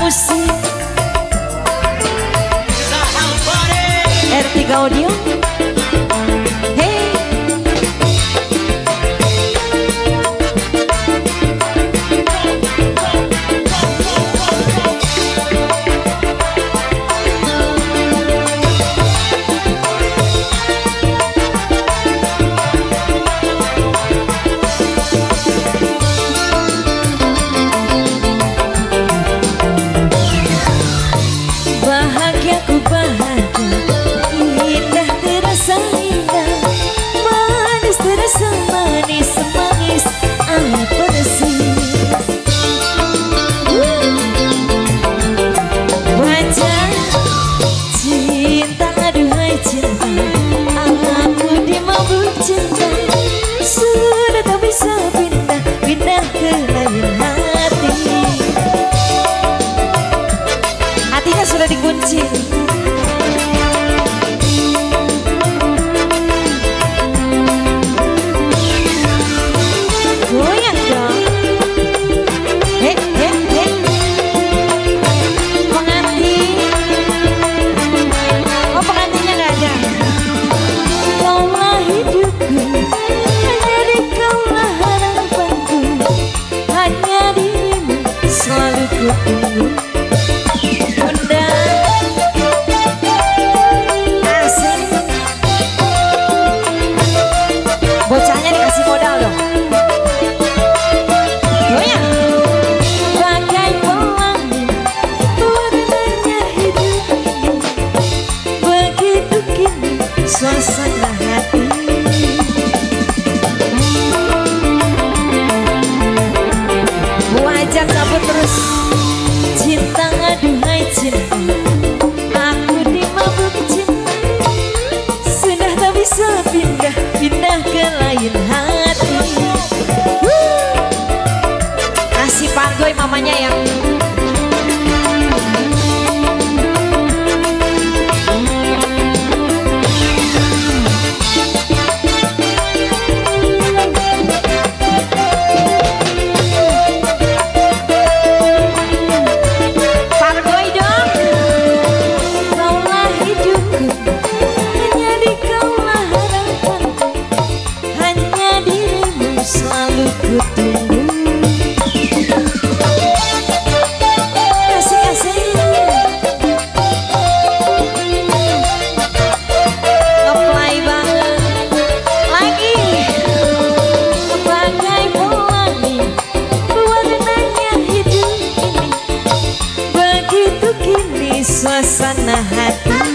musik R3 Audio. Hey, bahagiaku bahagia, indah terasa indah, manis terasa manis, manis apa sih? Wajah cinta, aduhai cinta, aku dimabuk cinta, sudah tak bisa pindah, pindah ke lain hati. Hatinya sudah dikunci. Goyang dong. He he he. Pengantin. Oh, pengantinnya gak ada. Kaulah hidupku, hanya di kaulah harapanku, hanya dirimu selalu ku tunggu. Bocahnya dikasih modal dong. Goyang. Bagai pelangi warnanya hidup ini, begitu kini suasana hati. Wajah sabut terus. Cinta, aduhai cinta, aku dimabuk cinta, sudah tak bisa pindah, pindah ke lain hati. Kasih panggoy mamanya yang panggoy dong. Kaulah hidupku, hanya di kaulah harapanku, hanya dirimu selalu ku tunggu. Kasih-kasih ngeplay banget lagi. Bagai pelangi warnanya hidup ini, begitu kini suasana hati.